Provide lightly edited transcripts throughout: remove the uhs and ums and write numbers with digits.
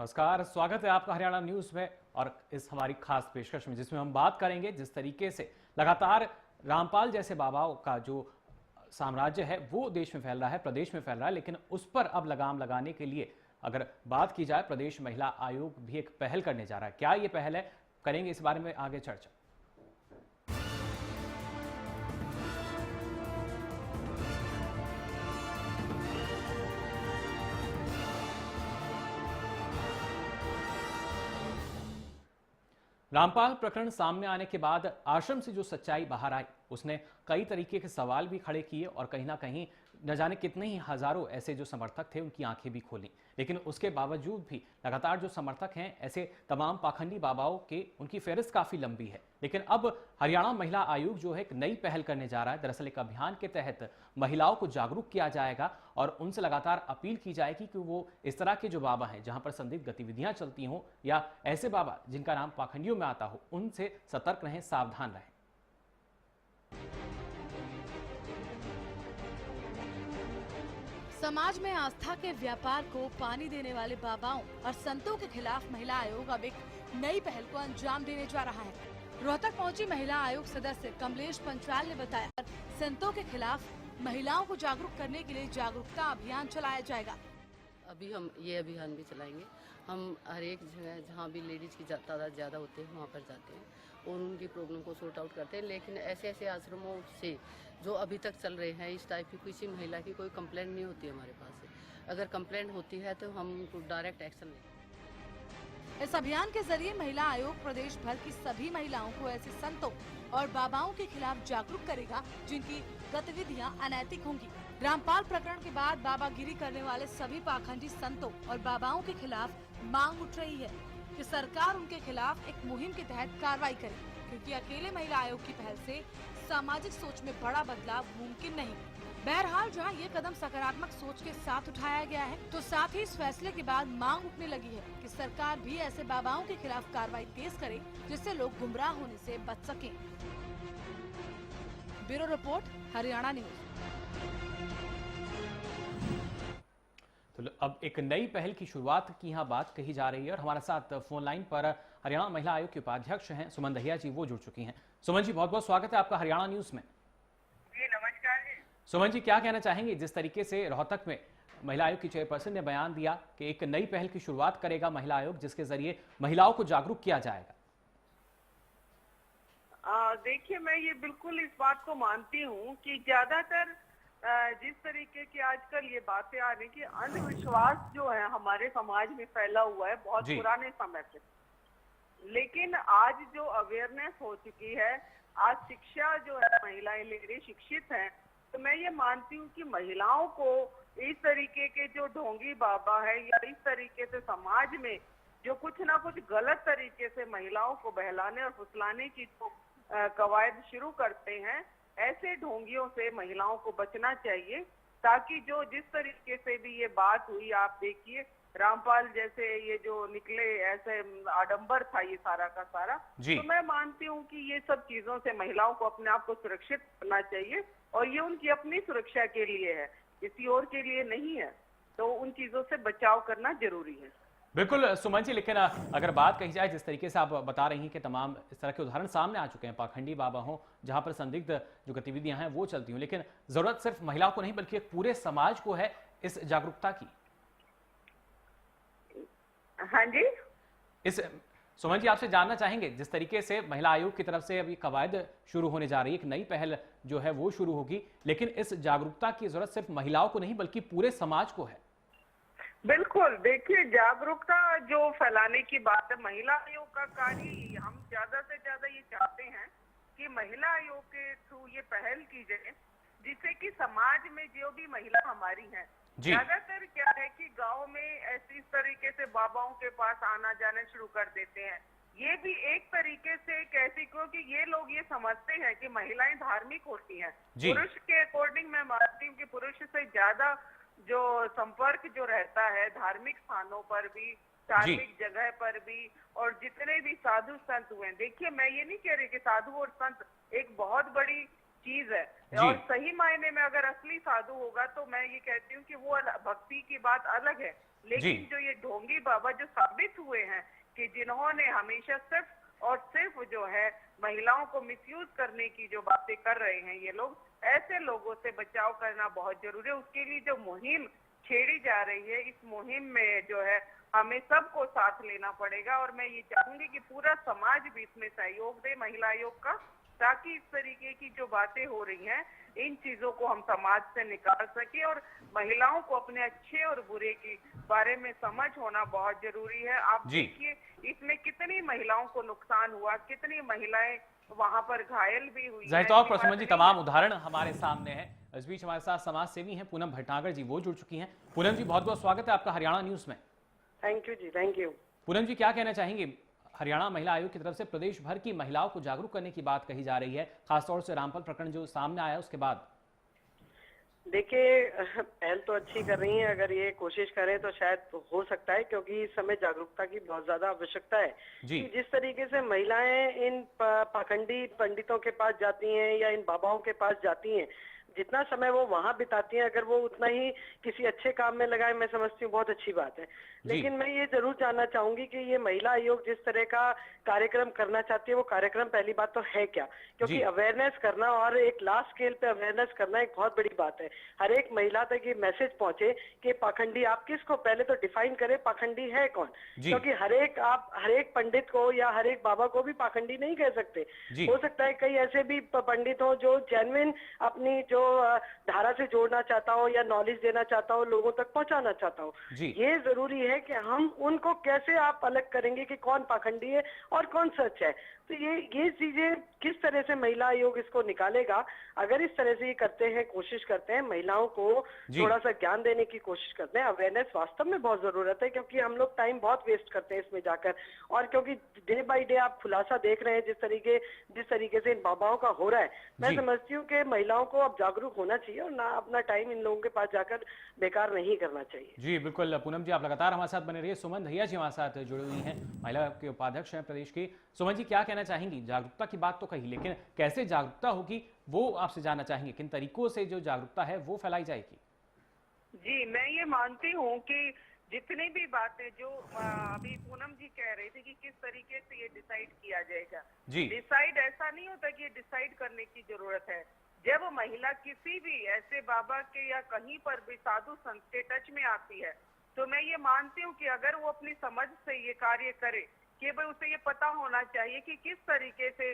नमस्कार, स्वागत है आपका हरियाणा न्यूज में और इस हमारी खास पेशकश में, जिसमें हम बात करेंगे जिस तरीके से लगातार रामपाल जैसे बाबाओं का जो साम्राज्य है वो देश में फैल रहा है, प्रदेश में फैल रहा है, लेकिन उस पर अब लगाम लगाने के लिए अगर बात की जाए, प्रदेश महिला आयोग भी एक पहल करने जा रहा है। क्या ये पहल है, करेंगे इस बारे में आगे चर्चा। रामपाल प्रकरण सामने आने के बाद आश्रम से जो सच्चाई बाहर आई, उसने कई तरीके के सवाल भी खड़े किए और कहीं ना कहीं न जाने कितने ही हजारों ऐसे जो समर्थक थे उनकी आंखें भी खोली। लेकिन उसके बावजूद भी लगातार जो समर्थक हैं ऐसे तमाम पाखंडी बाबाओं के, उनकी फहरिस्त काफी लंबी है। लेकिन अब हरियाणा महिला आयोग जो है एक नई पहल करने जा रहा है। दरअसल एक अभियान के तहत महिलाओं को जागरूक किया जाएगा और उनसे लगातार अपील की जाएगी कि वो इस तरह के जो बाबा हैं जहां पर संदिग्ध गतिविधियां चलती हों या ऐसे बाबा जिनका नाम पाखंडियों में आता हो, उनसे सतर्क रहें, सावधान रहें। समाज में आस्था के व्यापार को पानी देने वाले बाबाओं और संतों के खिलाफ महिला आयोग अब एक नई पहल को अंजाम देने जा रहा है। रोहतक पहुंची महिला आयोग सदस्य कमलेश पंचाल ने बताया, संतों के खिलाफ महिलाओं को जागरूक करने के लिए जागरूकता अभियान चलाया जाएगा। अभी हम ये अभियान भी चलाएंगे। हम हर एक जगह जहाँ भी लेडीज की तादाद ज़्यादा होती है वहाँ पर जाते हैं और उनकी प्रॉब्लम को सॉर्ट आउट करते हैं। लेकिन ऐसे ऐसे आश्रमों से जो अभी तक चल रहे हैं, इस टाइप की किसी महिला की कोई कंप्लेंट नहीं होती हमारे पास से। अगर कंप्लेंट होती है तो हम उनको डायरेक्ट एक्शन लेंगे। इस अभियान के जरिए महिला आयोग प्रदेश भर की सभी महिलाओं को ऐसे संतों और बाबाओं के खिलाफ जागरूक करेगा जिनकी गतिविधियां अनैतिक होंगी। रामपाल प्रकरण के बाद बाबागिरी करने वाले सभी पाखंडी संतों और बाबाओं के खिलाफ मांग उठ रही है कि सरकार उनके खिलाफ एक मुहिम के तहत कार्रवाई करे, क्योंकि अकेले महिला आयोग की पहल से सामाजिक सोच में बड़ा बदलाव मुमकिन नहीं। बहरहाल जहां ये कदम सकारात्मक सोच के साथ उठाया गया है, तो साथ ही इस फैसले के बाद मांग उठने लगी है कि सरकार भी ऐसे बाबाओं के खिलाफ कार्रवाई तेज करे, जिससे लोग गुमराह होने से बच सकें। Bureau report, Haryana news. तो अब एक नई पहल की शुरुआत की यहाँ बात कही जा रही है और हमारे साथ फोन लाइन पर हरियाणा महिला आयोग के उपाध्यक्ष हैं सुमन दहिया जी, वो जुड़ चुकी हैं। सुमन जी, बहुत बहुत स्वागत है आपका हरियाणा न्यूज में। जी नमस्कार जी। सुमन जी, क्या कहना चाहेंगे जिस तरीके से रोहतक में महिला आयोग की चेयरपर्सन ने बयान दिया कि एक नई पहल की शुरुआत करेगा महिला आयोग, जिसके जरिए महिलाओं को जागरूक किया जाएगा? देखिए, मैं ये बिल्कुल इस बात को मानती हूँ कि ज्यादातर जिस तरीके की आजकल ये बातें आ रही कि अंधविश्वास जो है हमारे समाज में फैला हुआ है बहुत पुराने समय से, लेकिन आज जो अवेयरनेस हो चुकी है, आज शिक्षा जो है महिलाएं ले रही, शिक्षित हैं, तो मैं ये मानती हूँ कि महिलाओं को इस तरीके के जो ढोंगी बाबा है या इस तरीके से समाज में जो कुछ ना कुछ गलत तरीके से महिलाओं को बहलाने और फुसलाने की जो कवायद शुरू करते हैं, ऐसे ढोंगियों से महिलाओं को बचना चाहिए, ताकि जो जिस तरीके से भी ये बात हुई, आप देखिए रामपाल जैसे ये जो निकले, ऐसे आडंबर था ये सारा का सारा। तो मैं मानती हूँ कि ये सब चीजों से महिलाओं को अपने आप को सुरक्षित करना चाहिए और ये उनकी अपनी सुरक्षा के लिए है, किसी और के लिए नहीं है। तो उन चीजों से बचाव करना जरूरी है। बिल्कुल सुमन जी, लेकिन अगर बात कही जाए जिस तरीके से आप बता रही हैं कि तमाम इस तरह के उदाहरण सामने आ चुके हैं, पाखंडी बाबा हों जहां पर संदिग्ध जो गतिविधियां हैं वो चलती हूँ, लेकिन जरूरत सिर्फ महिलाओं को नहीं बल्कि एक पूरे समाज को है इस जागरूकता की। हाँ जी, इस सुमन जी, आपसे जानना चाहेंगे जिस तरीके से महिला आयोग की तरफ से अभी कवायद शुरू होने जा रही है, एक नई पहल जो है वो शुरू होगी, लेकिन इस जागरूकता की जरूरत सिर्फ महिलाओं को नहीं बल्कि पूरे समाज को है। बिल्कुल, देखिए जागरूकता जो फैलाने की बात है, महिला आयोग का कार्य, हम ज्यादा से ज्यादा ये चाहते हैं कि महिला आयोग के थ्रू ये पहल की जाए, जिससे कि समाज में जो भी महिला हमारी हैं, ज्यादातर क्या है कि गांव में ऐसी इस तरीके से बाबाओं के पास आना जाना शुरू कर देते हैं। ये भी एक तरीके से कैसी, क्योंकि ये लोग ये समझते हैं कि महिलाएं धार्मिक होती हैं। पुरुष के अकॉर्डिंग मैं मानती हूँ कि पुरुष से ज्यादा जो संपर्क जो रहता है धार्मिक स्थानों पर भी, धार्मिक जगह पर भी, और जितने भी साधु संत हुए, देखिए मैं ये नहीं कह रही कि साधु और संत एक बहुत बड़ी चीज है। और सही मायने में अगर असली साधु होगा तो मैं ये कहती हूँ कि वो भक्ति की बात अलग है, लेकिन जो ये ढोंगी बाबा जो साबित हुए हैं कि जिन्होंने हमेशा सिर्फ और सिर्फ जो है महिलाओं को मिसयूज करने की जो बातें कर रहे हैं ये लोग, ऐसे लोगों से बचाव करना बहुत जरूरी है। उसके लिए जो मुहिम छेड़ी जा रही है, इस मुहिम में जो है हमें सबको साथ लेना पड़ेगा। और मैं ये चाहूंगी कि पूरा समाज भी इसमें सहयोग दे महिला आयोग का, ताकि इस तरीके की जो बातें हो रही हैं इन चीजों को हम समाज से निकाल सके। और महिलाओं को अपने अच्छे और बुरे के बारे में समझ होना बहुत जरूरी है। आप देखिए इसमें कितनी महिलाओं को नुकसान हुआ, कितनी महिलाएं वहां पर घायल भी हुई। जाहिर तौर पर सुमन जी तमाम उदाहरण हमारे सामने हैं। इस बीच हमारे साथ समाज सेवी हैं पूनम भटनागर जी, वो जुड़ चुकी हैं। पूनम जी बहुत बहुत स्वागत है आपका हरियाणा न्यूज में। Thank you ji, thank you. Poonam ji क्या कहना चाहेंगे, हरियाणा महिला आयोग की तरफ से प्रदेश भर की महिलाओं को जागरूक करने की बात कही जा रही है, खासतौर से रामपाल प्रकरण जो सामने आया उसके बाद? देखिए पहल तो अच्छी कर रही हैं, अगर ये कोशिश करें तो शायद हो सकता है, क्योंकि इस समय जागरूकता की बहुत ज्यादा आवश्यकता है कि जिस तरीके से महिलाएं इन पाखंडी पंडितों के पास जाती हैं या इन बाबाओं के पास जाती हैं, जितना समय वो वहां बिताती हैं, अगर वो उतना ही किसी अच्छे काम में लगाए, मैं समझती हूँ बहुत अच्छी बात है। लेकिन मैं ये जरूर जानना चाहूंगी कि ये महिला आयोग जिस तरह का कार्यक्रम करना चाहती है वो कार्यक्रम पहली बात तो है क्या, क्योंकि अवेयरनेस करना और एक लार्ज स्केल पे अवेयरनेस करना एक बहुत बड़ी बात है। हर एक महिला तक ये मैसेज पहुंचे कि पाखंडी आप किसको, पहले तो डिफाइन करें पाखंडी है कौन, क्योंकि हर एक पंडित को या हर एक बाबा को भी पाखंडी नहीं कह सकते। हो सकता है कई ऐसे भी पंडित हो जो जेन्युइन अपनी जो धारा से जोड़ना चाहता हो या नॉलेज देना चाहता हो, लोगों तक पहुंचाना चाहता हो। ये जरूरी है कि हम उनको कैसे आप अलग करेंगे कि कौन पाखंडी है और कौन सच है। तो ये चीजें किस तरह से महिला आयोग इसको निकालेगा, अगर इस तरह से ये करते हैं, कोशिश करते हैं, महिलाओं को थोड़ा सा ज्ञान देने की कोशिश करते हैं, अवेयरनेस वास्तव में बहुत जरूरत है, क्योंकि हम लोग टाइम बहुत वेस्ट करते हैं इसमें जाकर। और क्योंकि डे बाय डे आप खुलासा देख रहे हैं जिस तरीके से इन बाबाओं का हो रहा है, मैं समझती हूँ कि महिलाओं को अब जागरूक होना चाहिए और ना अपना टाइम इन लोगों के पास जाकर बेकार नहीं करना चाहिए। जी बिल्कुल पूनम जी, आप लगातार हमारे साथ बने रहिए। सुमन भैया जी हमारे साथ जुड़ी हुई हैं, महिला के उपाध्यक्ष हैं प्रदेश की। सुमन जी क्या कहना चाहेंगी, जागरूकता की बात तो कही, लेकिन कैसे जागरूकता होगी वो आपसे जानना चाहेंगे, किन तरीकों से जो जागरूकता है वो फैलाई जाएगी? जी मैं ये मानती हूँ कि जितनी भी बातें जो अभी पूनम जी कह रही थी कि किस तरीके से ये डिसाइड किया जाएगा, डिसाइड ऐसा नहीं होता कि ये डिसाइड करने की जरूरत है। जब महिला किसी भी ऐसे बाबा के या कहीं पर भी साधु संत के टच में आती है, तो मैं ये मानती हूँ कि अगर वो अपनी समझ से ये कार्य करे कि भाई उसे ये पता होना चाहिए कि किस तरीके से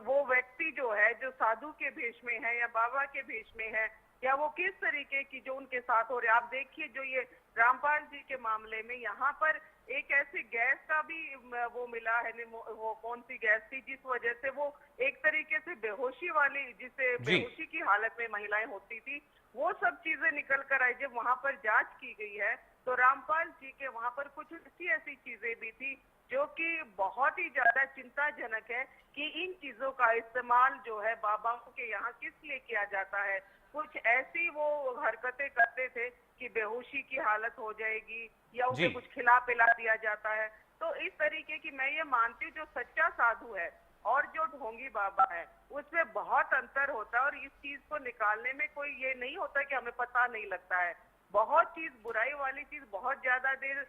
वो व्यक्ति जो है जो साधु के भेष में है या बाबा के भेष में है, या वो किस तरीके की जो उनके साथ हो रहे। आप देखिए जो ये रामपाल जी के मामले में यहाँ पर एक ऐसी गैस का भी वो मिला है, वो कौन सी गैस थी जिस वजह से वो एक तरीके से बेहोशी वाली, जिससे बेहोशी की हालत में महिलाएं होती थी, वो सब चीजें निकल कर आई। जब वहां पर जांच की गई है तो रामपाल जी के वहां पर कुछ ऐसी चीजें भी थी जो कि बहुत ही ज्यादा चिंताजनक है कि इन चीजों का इस्तेमाल जो है बाबाओं के यहाँ किस लिए किया जाता है। कुछ ऐसी वो हरकतें करते थे कि बेहोशी की हालत हो जाएगी या उसे कुछ खिला पिला दिया जाता है। तो इस तरीके की मैं ये मानती हूँ जो सच्चा साधु है और जो ढोंगी बाबा है उसमें बहुत अंतर होता है। और इस चीज को निकालने में कोई ये नहीं होता कि हमें पता नहीं लगता है। बहुत चीज, बुराई वाली चीज बहुत ज्यादा देर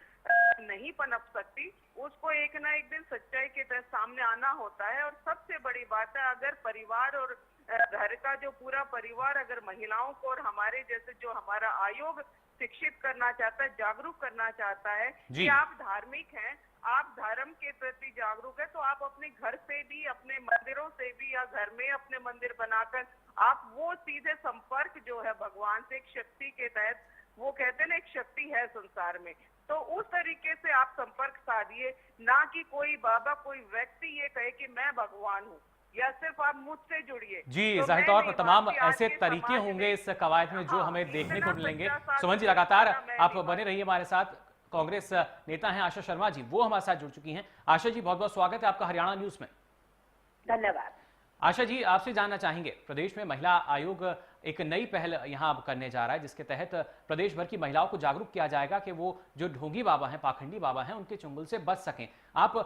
नहीं पनप सकती, उसको एक ना एक दिन सच्चाई के तहत सामने आना होता है। और सबसे बड़ी बात है, अगर परिवार और घर का जो पूरा परिवार अगर महिलाओं को और हमारे जैसे जो हमारा आयोग शिक्षित करना चाहता है, जागरूक करना चाहता है कि आप धार्मिक हैं, आप धर्म के प्रति जागरूक है, तो आप अपने घर से भी, अपने मंदिरों से भी या घर में अपने मंदिर बनाकर आप वो सीधे संपर्क जो है भगवान से एक शक्ति के तहत, वो कहते हैं ना एक शक्ति है संसार में, तो उस तरीके से आप संपर्क साधिए, ना कि कोई बाबा कोई व्यक्ति ये कहे कि मैं भगवान हूँ या सिर्फ आप मुझसे जुड़िए। जी जाहिर तौर पर तमाम ऐसे तरीके होंगे इस कवायद में जो हमें देखने को मिलेंगे। सुमन जी लगातार आप बने रहिए हमारे साथ। कांग्रेस नेता हैं आशा शर्मा जी, वो हमारे साथ जुड़ चुकी हैं। आशा जी बहुत बहुत स्वागत है आपका हरियाणा न्यूज में। धन्यवाद। आशा जी आपसे जानना चाहेंगे, प्रदेश में महिला आयोग एक नई पहल यहाँ अब करने जा रहा है जिसके तहत प्रदेश भर की महिलाओं को जागरूक किया जाएगा कि वो जो ढोंगी बाबा हैं, पाखंडी बाबा हैं, उनके चुंगल से बच सकें। आप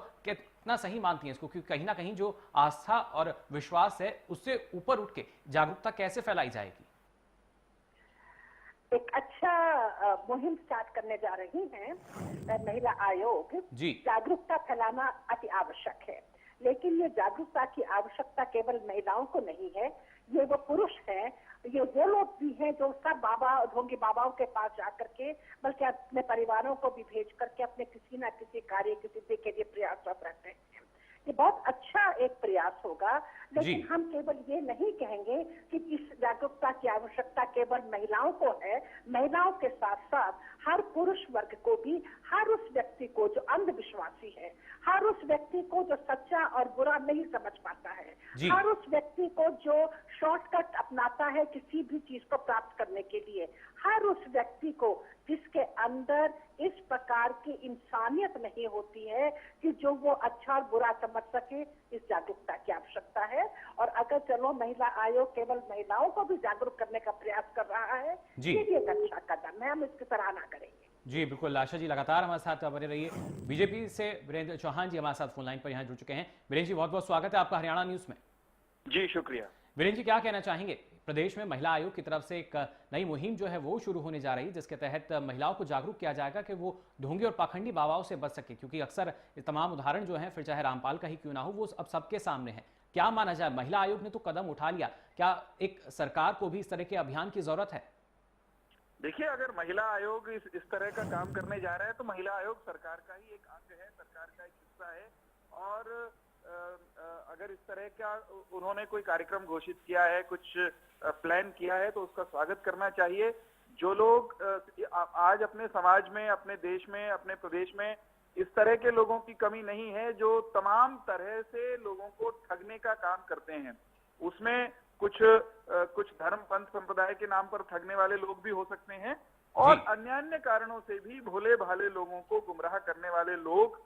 कितना सही मानती हैं इसको, क्योंकि कहीं ना कहीं जो आस्था और विश्वास है उससे ऊपर उठ के जागरूकता कैसे फैलाई जाएगी? एक अच्छा मुहिम स्टार्ट करने जा रही हैं महिला आयोग जी। जागरूकता फैलाना अति आवश्यक है, लेकिन ये जागरूकता की आवश्यकता केवल महिलाओं को नहीं है, ये वो पुरुष हैं, ये वो लोग भी हैं जो सब बाबा ढोंगी बाबाओं के पास जाकर के, बल्कि अपने परिवारों को भी भेज करके अपने किसी न किसी कार्य की सिद्धि के लिए प्रयासरत रहते हैं। ये बहुत अच्छा एक प्रयास होगा, लेकिन हम केवल ये नहीं कहेंगे कि इस जागरूकता की आवश्यकता केवल महिलाओं को है। महिलाओं के साथ साथ हर पुरुष वर्ग को भी, हर उस व्यक्ति को जो अंधविश्वासी है, हर उस व्यक्ति को जो सच्चा और बुरा नहीं समझ पाता है, हर उस व्यक्ति को जो शॉर्टकट अपनाता है किसी भी चीज को प्राप्त करने के लिए, हर उस व्यक्ति को जिसके अंदर इस प्रकार की इंसानियत नहीं होती है कि जो वो अच्छा और बुरा समझ सके, इस जागरूकता की आवश्यकता है। और अगर चलो महिला आयोग केवल महिलाओं को भी जागरूक करने का प्रयास कर रहा है, ये भी एक अच्छा कदम है, हम इसकी सराहना करेंगे। जी बिल्कुल, आशा जी लगातार हमारे साथ बने रहिए। बीजेपी से वीरेंद्र चौहान जी हमारे साथ फोन लाइन पर यहाँ जुड़ चुके हैं। वीरेंद्र जी बहुत बहुत स्वागत है आपका हरियाणा न्यूज में। जी शुक्रिया। वीरेंद्र जी क्या कहना चाहेंगे? प्रदेश में महिला आयोग की तरफ से एक नई मुहिम जो है वो शुरू होने जा रही है, जिसके तहत महिलाओं को जागरूक किया जाएगा कि वो ढोंगी और पाखंडी बाबाओं से बच सके, क्योंकि अक्सर ये तमाम उदाहरण जो हैं, फिर चाहे रामपाल का ही क्यों ना हो, वो अब सबके सामने है। क्या माना जाए, महिला आयोग ने तो कदम उठा लिया, क्या एक सरकार को भी इस तरह के अभियान की जरूरत है? देखिए, अगर महिला आयोग इस तरह का काम करने जा रहा है तो महिला आयोग सरकार का ही एक अंग है, सरकार का एक हिस्सा है। और अगर इस तरह का उन्होंने कोई कार्यक्रम घोषित किया है, कुछ प्लान किया है, तो उसका स्वागत करना चाहिए। जो लोग आज अपने समाज में, अपने देश में, अपने प्रदेश में इस तरह के लोगों की कमी नहीं है जो तमाम तरह से लोगों को ठगने का काम करते हैं। उसमें कुछ धर्म पंथ संप्रदाय के नाम पर ठगने वाले लोग भी हो सकते हैं, और अन्य कारणों से भी भोले भाले लोगों को गुमराह करने वाले लोग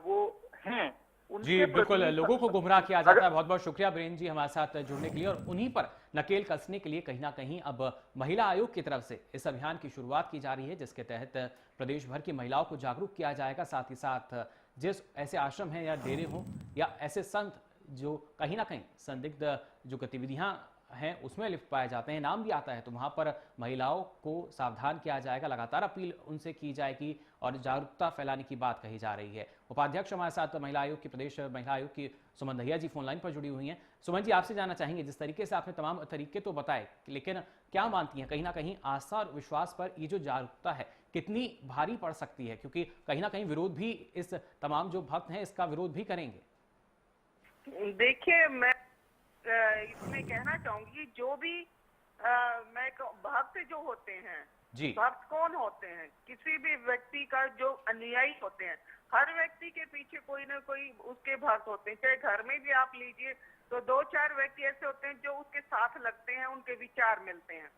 वो हैं। जी बिल्कुल, लोगों को गुमराह किया जाता है। बहुत बहुत शुक्रिया वीरेंद्र जी हमारे साथ जुड़ने के लिए, और उन्हीं पर नकेल कसने के लिए कहीं ना कहीं अब महिला आयोग की तरफ से इस अभियान की शुरुआत की जा रही है, जिसके तहत प्रदेश भर की महिलाओं को जागरूक किया जाएगा। साथ ही साथ जिस ऐसे आश्रम हैं या डेरे हों या ऐसे संत जो कहीं ना कहीं संदिग्ध जो गतिविधियां हैं उसमें लिप्त पाए जाते हैं, नाम भी आता है, तो वहां पर महिलाओं को सावधान किया जाएगा, लगातार अपील उनसे की जाएगी और जागरूकता फैलाने की बात कही जा रही है। उपाध्यक्ष हमारे साथ महिला आयोग की, प्रदेश महिला आयोग की सुमन दहिया जी फोन लाइन पर जुड़ी हुई हैं। सुमन जी, आपसे जानना चाहेंगे, जिस तरीके से आपने तमाम तरीके तो बताए, लेकिन क्या मानती हैं कहीं ना कहीं आस्था और विश्वास पर ये जो जागरूकता है कितनी भारी पड़ सकती है, क्योंकि कहीं ना कहीं विरोध भी इस तमाम जो भक्त हैं इसका विरोध भी करेंगे? देखिए, मैं इसमें कहना चाहूंगी, जो भी मैं भक्त जो होते हैं, भक्त कौन होते हैं? किसी भी व्यक्ति का जो अनुयायी होते हैं, हर व्यक्ति के पीछे कोई ना कोई उसके भक्त होते हैं। चाहे घर में भी आप लीजिए तो 2-4 व्यक्ति ऐसे होते हैं जो उसके साथ लगते हैं, उनके विचार मिलते हैं,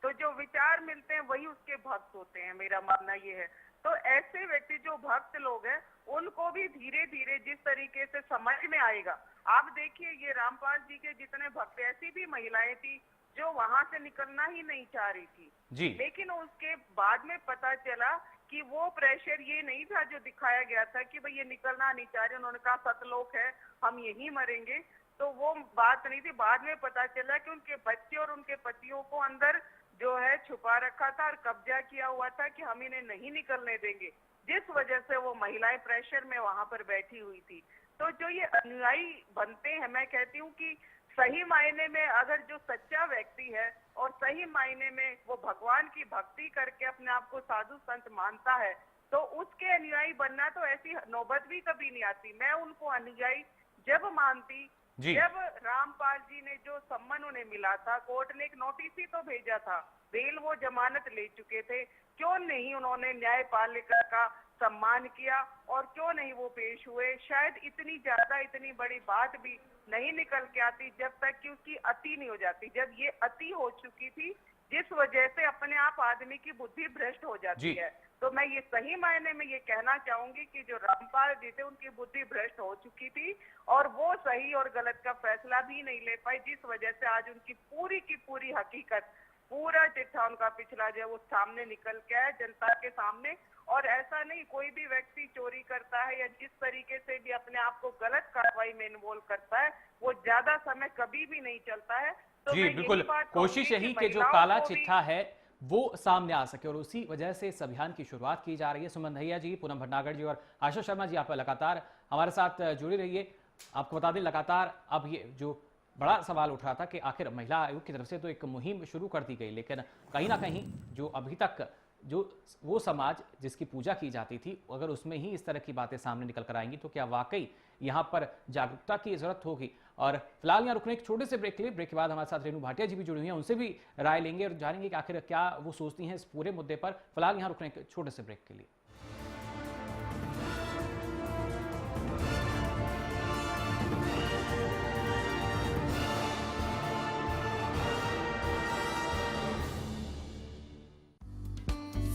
तो जो विचार मिलते हैं वही उसके भक्त होते हैं, मेरा मानना ये है। तो ऐसे व्यक्ति जो भक्त लोग हैं उनको भी धीरे धीरे जिस तरीके से समझ में आएगा, आप देखिए ये रामपाल जी के जितने भक्त, ऐसी भी महिलाएं थी जो वहां से निकलना ही नहीं चाह रही थी जी, लेकिन उसके बाद में पता चला कि वो प्रेशर ये नहीं था जो दिखाया गया था कि भाई ये निकलना नहीं चाह रहे, उन्होंने कहा सतलोक है, हम यहीं मरेंगे, तो वो बात नहीं थी। बाद में पता चला कि उनके बच्चे और उनके पतियों को अंदर जो है छुपा रखा था और कब्जा किया हुआ था कि हम इन्हें नहीं निकलने देंगे, जिस वजह से वो महिलाएं प्रेशर में वहां पर बैठी हुई थी। तो जो ये अनुयायी बनते हैं, मैं कहती हूँ कि सही मायने में अगर जो सच्चा व्यक्ति है और सही मायने में वो भगवान की भक्ति करके अपने आप को साधु संत मानता है, तो उसके अनुयायी बनना तो ऐसी नौबत भी कभी नहीं आती। मैं उनको अनुयायी जब मानती जब रामपाल जी ने जो सम्मन उन्हें मिला था, कोर्ट ने एक नोटिस ही तो भेजा था, बेल वो जमानत ले चुके थे, क्यों नहीं उन्होंने न्यायपालिका का सम्मान किया और क्यों नहीं वो पेश हुए? शायद इतनी बड़ी बात भी नहीं निकल के आती जब तक कि उसकी अति नहीं हो जाती। जब ये अति हो चुकी थी, जिस वजह से अपने आप आदमी की बुद्धि भ्रष्ट हो जाती है, तो मैं ये सही मायने में ये कहना चाहूंगी कि जो रामपाल जी थे उनकी बुद्धि भ्रष्ट हो चुकी थी और वो सही और गलत का फैसला भी नहीं ले पाए, जिस वजह से आज उनकी पूरी की पूरी हकीकत पूरा चिट्ठा उनका पिछला जो है वो सामने निकल के आए जनता के सामने। और ऐसा नहीं कोई भी व्यक्ति चोरी करता है या जिस तरीके से भी अपने आप को गलत कार्रवाई में इन्वॉल्व करता है वो ज्यादा समय कभी भी नहीं चलता है। तो जी बिल्कुल, कोशिश यही कि जो काला चिट्ठा है वो सामने आ सके और उसी वजह से इस अभियान की शुरुआत की जा रही है। सुमन दहिया जी, पूनम भटनागर जी और आशा शर्मा जी, आप लगातार हमारे साथ जुड़े रहिए। आपको बता दें, लगातार अब ये जो बड़ा सवाल उठ रहा था कि आखिर महिला आयोग की तरफ से तो एक मुहिम शुरू कर दी गई, लेकिन कहीं ना कहीं जो अभी तक जो वो समाज जिसकी पूजा की जाती थी, अगर उसमें ही इस तरह की बातें सामने निकल कर आएंगी तो क्या वाकई यहाँ पर जागरूकता की जरूरत होगी। और फिलहाल यहाँ रुकने एक छोटे से ब्रेक के लिए, ब्रेक के बाद हमारे साथ रेणु भाटिया जी भी जुड़ी हुई हैं, उनसे भी राय लेंगे और जानेंगे कि आखिर क्या वो सोचती हैं इस पूरे मुद्दे पर। फिलहाल यहाँ रुकने एक छोटे से ब्रेक के लिए।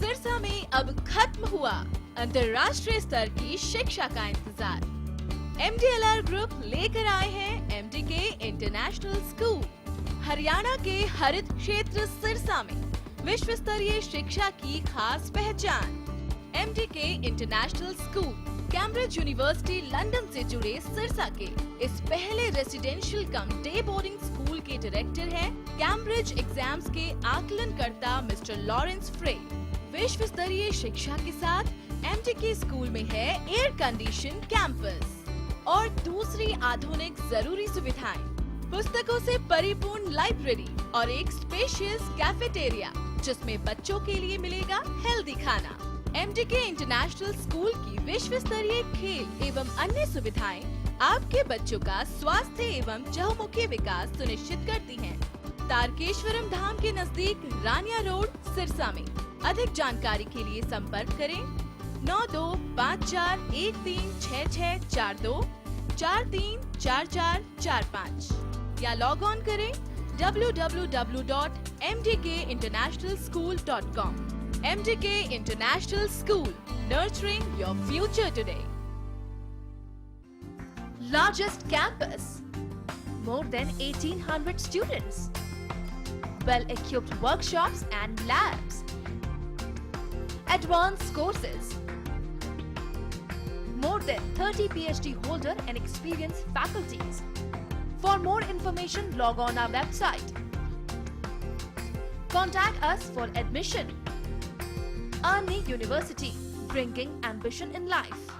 सिरसा में अब खत्म हुआ अंतर्राष्ट्रीय स्तर की शिक्षा का इंतजार। MDLR ग्रुप लेकर आए हैं MDK इंटरनेशनल स्कूल। हरियाणा के हरित क्षेत्र सिरसा में विश्व स्तरीय शिक्षा की खास पहचान। MDK international school Cambridge university London से जुड़े सिरसा के इस पहले रेसिडेंशियल कम डे बोर्डिंग स्कूल के डायरेक्टर हैं कैम्ब्रिज एग्जाम्स के आकलनकर्ता मिस्टर लॉरेंस फ्रे। विश्व स्तरीय शिक्षा के साथ MDK स्कूल में है एयर कंडीशन कैंपस और दूसरी आधुनिक जरूरी सुविधाएं, पुस्तकों से परिपूर्ण लाइब्रेरी और एक स्पेशियस कैफेटेरिया जिसमें बच्चों के लिए मिलेगा हेल्दी खाना। MDK इंटरनेशनल स्कूल की विश्व स्तरीय खेल एवं अन्य सुविधाएं आपके बच्चों का स्वास्थ्य एवं चहुमुखी विकास सुनिश्चित करती हैं। तारकेश्वरम धाम के नजदीक रानिया रोड सिरसा में। अधिक जानकारी के लिए संपर्क करें 9254136642 434445 या लॉग ऑन करें www.mdkinternationalschool.com। MDK International School, nurturing your future today. Largest campus, more than 1800 students, well-equipped workshops and labs, advanced courses, more than 30 PhD holder and experienced faculties. For more information, log on our website. Contact us for admission. Army University, bringing ambition in life.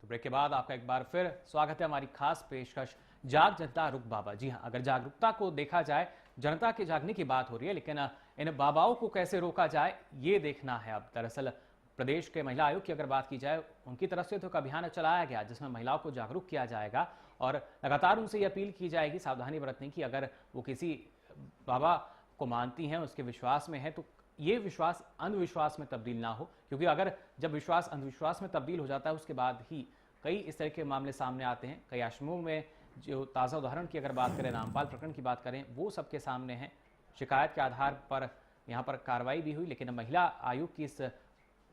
Break के बाद आपका एक बार फिर स्वागत है हमारी खास पेशकश जाग जनता रुक बाबा। जी हाँ, अगर जागरूकता को देखा जाए, जनता के जागने की बात हो रही है, लेकिन इन बाबाओं को कैसे रोका जाए ये देखना है। अब दरअसल प्रदेश के महिला आयोग की अगर बात की जाए, उनकी तरफ से तो एक अभियान चलाया गया जिसमें महिलाओं को जागरूक किया जाएगा और लगातार उनसे ये अपील की जाएगी सावधानी बरतने की। अगर वो किसी बाबा को मानती हैं, उसके विश्वास में है, तो ये विश्वास अंधविश्वास में तब्दील ना हो, क्योंकि अगर जब विश्वास अंधविश्वास में तब्दील हो जाता है उसके बाद ही कई इस तरह के मामले सामने आते हैं। कई आश्रमों में जो ताज़ा उदाहरण की अगर बात करें, रामपाल प्रकरण की बात करें, वो सबके सामने हैं। शिकायत के आधार पर यहाँ पर कार्रवाई भी हुई, लेकिन महिला आयोग की इस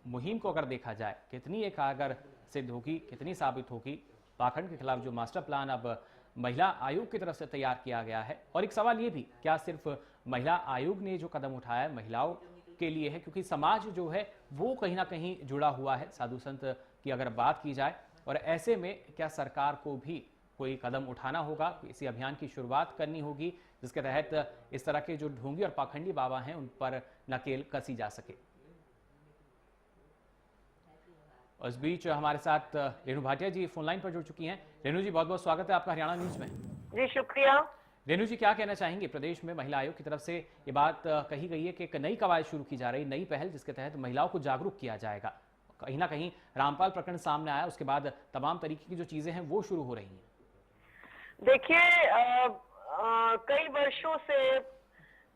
मुहिम को अगर देखा जाए, कितनी एक कारगर सिद्ध होगी, कितनी साबित होगी। पाखंड के खिलाफ जो मास्टर प्लान अब महिला आयोग की तरफ से तैयार किया गया है, और एक सवाल ये भी, क्या सिर्फ महिला आयोग ने जो कदम उठाया है महिलाओं के लिए है, क्योंकि समाज जो है वो कहीं ना कहीं जुड़ा हुआ है साधु संत की अगर बात की जाए, और ऐसे में क्या सरकार को भी कोई कदम उठाना होगा, इसी अभियान की शुरुआत करनी होगी जिसके तहत इस तरह के जो ढोंगी और पाखंडी बाबा हैं उन पर नकेल कसी जा सके। इस बीच हमारे साथ रेणु भाटिया जी फोन लाइन पर जुड़ चुकी हैं। रेणु जी, बहुत बहुत स्वागत है आपका हरियाणा न्यूज में। जी शुक्रिया। रेणु जी, क्या कहना चाहेंगे? प्रदेश में महिला आयोग की तरफ से ये बात कही गई है कि एक नई कवायद शुरू की जा रही, नई पहल जिसके तहत महिलाओं को जागरूक किया जाएगा। कहीं ना कहीं रामपाल प्रकरण सामने आया, उसके बाद तमाम तरीके की जो चीजें हैं वो शुरू हो रही हैं। देखिए, कई वर्षों से,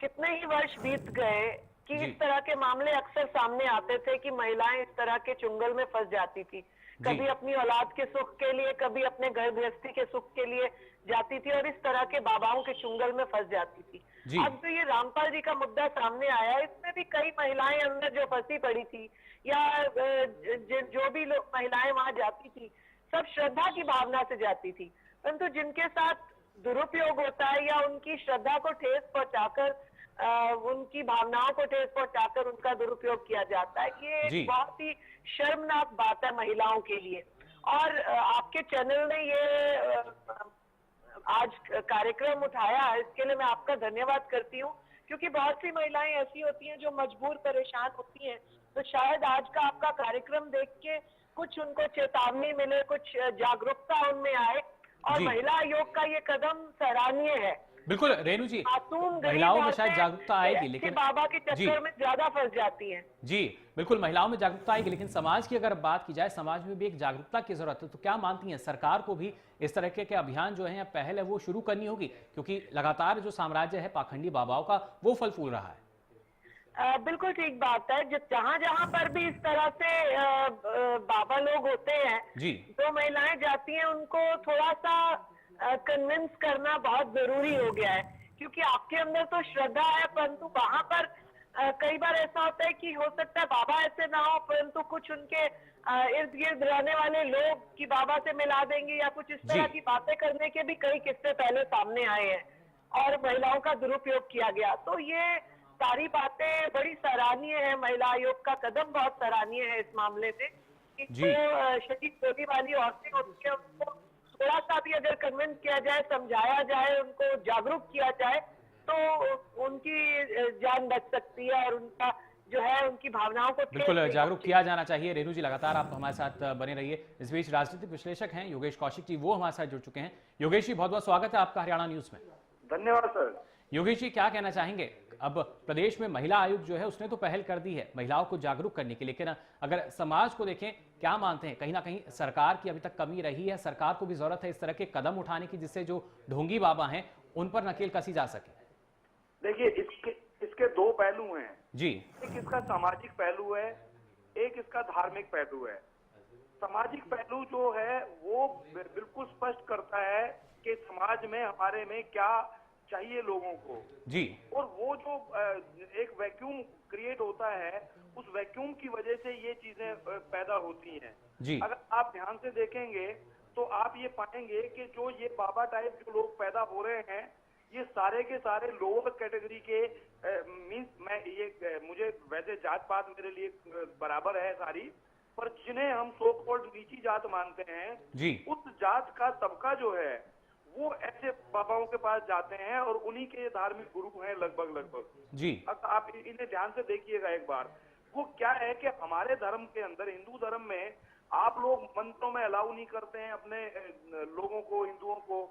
कितने ही वर्ष बीत गए कि इस तरह के मामले अक्सर सामने आते थे कि महिलाएं इस तरह के चुंगल में फंस जाती थी। कभी अपनी औलाद के सुख के लिए, कभी अपने घर गृहस्थी के सुख के लिए जाती थी और इस तरह के बाबाओं के चुंगल में फंस जाती थी। अब जो ये रामपाल जी का मुद्दा सामने आया, इसमें भी कई महिलाएं अंदर जो फंसी पड़ी थी या जो भी लोग महिलाएं वहां जाती थी, सब श्रद्धा की भावना से जाती थी, परंतु जिनके साथ दुरुपयोग होता है या उनकी श्रद्धा को ठेस पहुंचाकर, उनकी भावनाओं को ठेस पहुंचाकर उनका दुरुपयोग किया जाता है, ये एक बहुत ही शर्मनाक बात है महिलाओं के लिए। और आपके चैनल ने ये आज कार्यक्रम उठाया, इसके लिए मैं आपका धन्यवाद करती हूँ, क्योंकि बहुत सी महिलाएं ऐसी होती हैं जो मजबूर परेशान होती हैं, तो शायद आज का आपका कार्यक्रम देख के कुछ उनको चेतावनी मिले, कुछ जागरूकता उनमें आए, और महिला आयोग का ये कदम सराहनीय है। बिल्कुल रेणु जी, महिलाओं में शायद जागरूकता आएगी, लेकिन बाबा के चक्कर में ज्यादा फंस जाती हैं। जी बिल्कुल, महिलाओं में जागरूकता आएगी, लेकिन समाज की अगर बात की जाए, समाज में भी एक जागरूकता की जरूरत है। तो क्या मानती हैं, सरकार को भी इस तरह के अभियान जो है, पहल है, वो शुरू करनी होगी, क्योंकि लगातार जो साम्राज्य है पाखंडी बाबाओं का, वो फल फूल रहा है। बिल्कुल ठीक बात है। जहाँ जहाँ पर भी इस तरह से बाबा लोग होते हैं, जो महिलाएं जाती हैं, उनको थोड़ा सा कन्विंस करना बहुत जरूरी हो गया है, क्योंकि आपके अंदर तो श्रद्धा है, परंतु वहां पर कई बार ऐसा होता है कि हो सकता है बाबा ऐसे ना हो, परंतु कुछ उनके इर्द गिर्द रहने वाले लोग कि बाबा से मिला देंगे या कुछ इस तरह की बातें करने के भी कई किस्से पहले सामने आए हैं और महिलाओं का दुरुपयोग किया गया। तो ये सारी बातें बड़ी सराहनीय है, महिला आयोग का कदम बहुत सराहनीय है इस मामले में। जो शहीद होने वाली औरतें होती है, उनको थोड़ा सा भी अगर कन्विंस किया जाए, समझाया जाए, उनको जागरूक किया जाए, तो उनकी जान बच सकती है और उनका जो है, उनकी भावनाओं को बिल्कुल जागरूक किया जाना चाहिए। रेणु जी, लगातार आप हमारे साथ बने रहिए। इस बीच राजनीतिक विश्लेषक हैं योगेश कौशिक जी, वो हमारे साथ जुड़ चुके हैं। योगेश जी, बहुत बहुत स्वागत है आपका हरियाणा न्यूज में। धन्यवाद सर। योगेश जी, क्या कहना चाहेंगे? अब प्रदेश में महिला आयोग जो है, उसने तो पहल कर दी है महिलाओं को जागरूक करने की, लेकिन अगर समाज को देखें, क्या मानते हैं, कहीं ना कहीं सरकार की अभी तक कमी रही है? सरकार को भी जरूरत है इस तरह के कदम उठाने की, जिससे जो ढोंगी बाबा हैं उन पर नकेल कसी जा सके। देखिए, इसके दो पहलू हैं जी। एक इसका सामाजिक पहलू है, एक इसका धार्मिक पहलू है। सामाजिक पहलू जो है वो बिल्कुल स्पष्ट करता है कि समाज में हमारे में क्या चाहिए लोगों को जी, और वो जो एक वैक्यूम क्रिएट होता है, उस वैक्यूम की वजह से ये चीजें पैदा होती हैं जी। अगर आप ध्यान से देखेंगे तो आप ये पाएंगे कि जो ये बाबा टाइप जो लोग पैदा हो रहे हैं, ये सारे के सारे लोअर कैटेगरी के मीन्स मैं ये मुझे वैसे जात पात मेरे लिए बराबर है सारी, पर जिन्हें हम सो कॉल्ड नीची जात मानते हैं जी, उस जात का तबका जो है वो ऐसे बाबाओं के पास जाते हैं और उन्हीं के धार्मिक गुरु हैं लगभग जी। अब आप इन्हें ध्यान से देखिएगा एक बार। वो क्या है कि हमारे धर्म के अंदर, हिंदू धर्म में, आप लोग मंत्रों में अलाउ नहीं करते हैं अपने लोगों को, हिंदुओं को,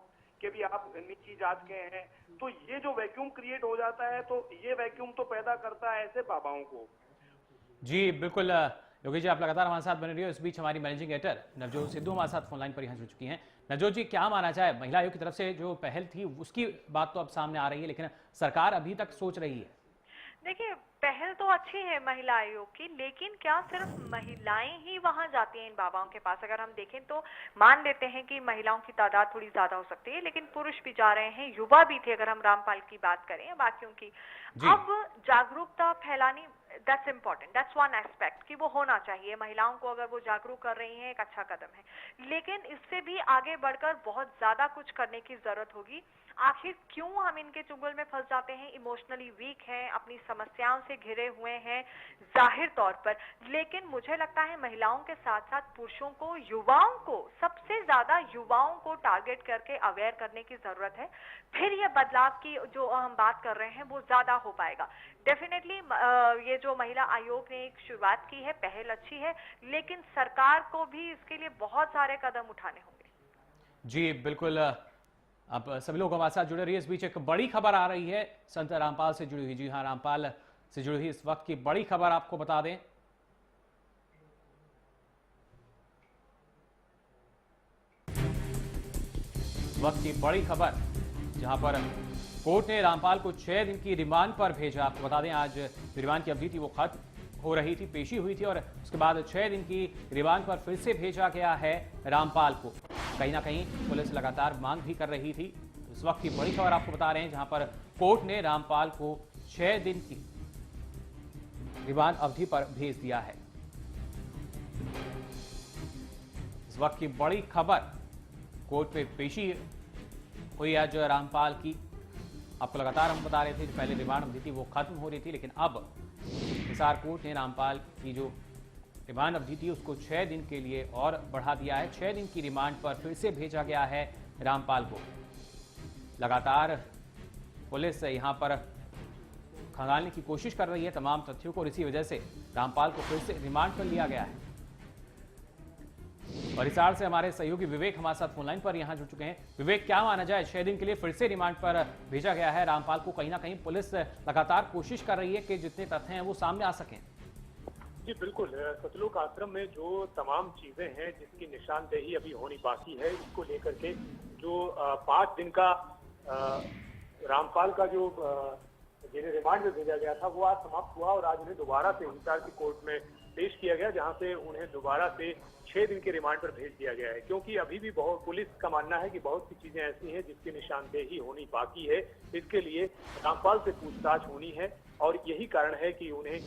कि भी आप नीची जात के हैं। तो ये जो वैक्यूम क्रिएट हो जाता है, तो ये वैक्यूम तो पैदा करता है ऐसे बाबाओं को। जी बिल्कुल योगेश जी, आप लगातार हमारे साथ बने रहिए। इस बीच हमारी मैनेजिंग एडिटर नवजोत सिद्धू हमारे साथ फोनलाइन पर यहाँ जुड़ चुकी हैं। नवजोत जी, क्या माना जाए, महिला आयोग की तरफ से जो पहल थी उसकी बात तो अब सामने आ रही है, लेकिन सरकार अभी तक सोच रही है? देखिए, पहल तो अच्छी है महिला आयोग की, लेकिन क्या सिर्फ महिलाएं ही वहां जाती हैं इन बाबाओं के पास? अगर हम देखें तो मान लेते हैं कि महिलाओं की तादाद थोड़ी ज्यादा हो सकती है, लेकिन पुरुष भी जा रहे हैं, युवा भी थे, अगर हम रामपाल की बात करें या बाकियों की। अब जागरूकता फैलानी, that's important, that's one aspect कि वो होना चाहिए। महिलाओं को अगर वो जागरूक कर रही हैं, एक अच्छा कदम है, लेकिन इससे भी आगे बढ़कर बहुत ज्यादा कुछ करने की जरूरत होगी। आखिर क्यों हम इनके चुंगल में फंस जाते हैं? इमोशनली वीक हैं, अपनी समस्याओं से घिरे हुए हैं जाहिर तौर पर, लेकिन मुझे लगता है महिलाओं के साथ साथ पुरुषों को, युवाओं को, सबसे ज्यादा युवाओं को टारगेट करके अवेयर करने की जरूरत है। फिर ये बदलाव की जो हम बात कर रहे हैं वो ज्यादा हो पाएगा। डेफिनेटली ये जो महिला आयोग ने एक शुरुआत की है, पहल अच्छी है, लेकिन सरकार को भी इसके लिए बहुत सारे कदम उठाने होंगे। जी बिल्कुल, अब सभी लोग हमारे साथ जुड़े रहिए। इस बीच एक बड़ी खबर आ रही है संत रामपाल से जुड़ी हुई। जी हाँ, रामपाल से जुड़ी हुई इस वक्त की बड़ी खबर आपको बता दें। वक्त की बड़ी खबर, जहां पर कोर्ट ने रामपाल को 6 दिन की रिमांड पर भेजा। आपको बता दें आज रिमांड की अवधि थी वो खत्म हो रही थी, पेशी हुई थी और उसके बाद 6 दिन की रिमांड पर फिर से भेजा गया है रामपाल को। कहीं ना कहीं पुलिस लगातार मांग भी कर रही थी। इस वक्त की बड़ी खबर आपको बता रहे हैं, जहां पर कोर्ट ने रामपाल को 6 दिन की रिमांड अवधि पर भेज दिया है। इस वक्त की बड़ी खबर, कोर्ट में पेशी हुई आज रामपाल की। आपको लगातार हम बता रहे थे, जो पहले रिमांड अवधि थी वो खत्म हो रही थी, लेकिन अब हिसार कोर्ट ने रामपाल की जो रिमांड अवधि थी उसको 6 दिन के लिए और बढ़ा दिया है। 6 दिन की रिमांड पर फिर से भेजा गया है रामपाल को। लगातार पुलिस यहां पर खंगालने की कोशिश कर रही है तमाम तथ्यों को और इसी वजह से रामपाल को फिर से रिमांड पर लिया गया है। और हिसार से हमारे सहयोगी विवेक हमारे साथ फोनलाइन पर यहां जुड़ चुके हैं। विवेक, क्या माना जाए, 6 दिन के लिए फिर से रिमांड पर भेजा गया है रामपाल को। कहीं ना कहीं पुलिस लगातार कोशिश कर रही है कि जितने तथ्य हैं वो सामने आ सकें। जी बिल्कुल, सतलुज आश्रम में जो तमाम चीजें हैं जिसकी निशानदेही अभी होनी बाकी है, इसको लेकर के जो 5 दिन का रामपाल का जो जिन्हें रिमांड में भेजा गया था वो आज समाप्त हुआ और आज उन्हें दोबारा से हिसार की कोर्ट में पेश किया गया, जहां से उन्हें दोबारा से 6 दिन के रिमांड पर भेज दिया गया है। क्योंकि अभी भी बहुत पुलिस का मानना है कि बहुत सी चीजें ऐसी हैं जिसकी निशानदेही होनी बाकी है। इसके लिए रामपाल से पूछताछ होनी है और यही कारण है कि उन्हें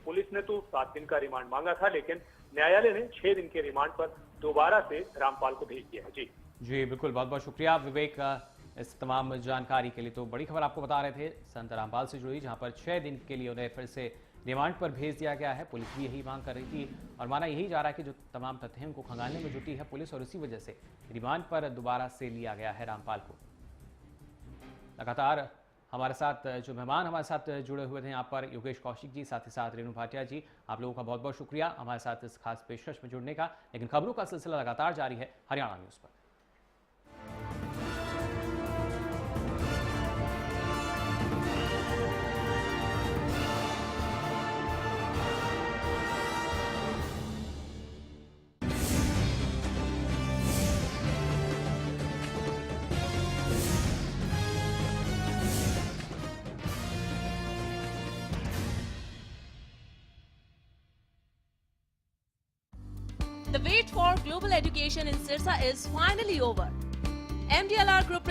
पुलिस ने तो 7 दिन का रिमांड मांगा था, लेकिन न्यायालय ने 6 दिन के रिमांड पर दोबारा से रामपाल को भेज दिया है। जी बिल्कुल, बहुत बहुत शुक्रिया विवेक इस तमाम जानकारी के लिए। तो बड़ी खबर आपको बता रहे थे संत रामपाल से जुड़ी, जहां पर 6 दिन के लिए उन्हें फिर से रिमांड पर भेज दिया गया है। पुलिस भी यही मांग कर रही थी और माना यही जा रहा है कि जो तमाम तथ्य हैं उनको खंगालने में जुटी है पुलिस और इसी वजह से रिमांड पर दोबारा से लिया गया है रामपाल को। लगातार हमारे साथ जो मेहमान हमारे साथ जुड़े हुए थे यहाँ पर, योगेश कौशिक जी, साथ ही साथ रेणु भाटिया जी, आप लोगों का बहुत बहुत शुक्रिया हमारे साथ इस खास पेशकश में जुड़ने का। लेकिन खबरों का सिलसिला लगातार जारी है हरियाणा न्यूज़ पर। The wait for global education in Sirsa is finally over. MDLR Group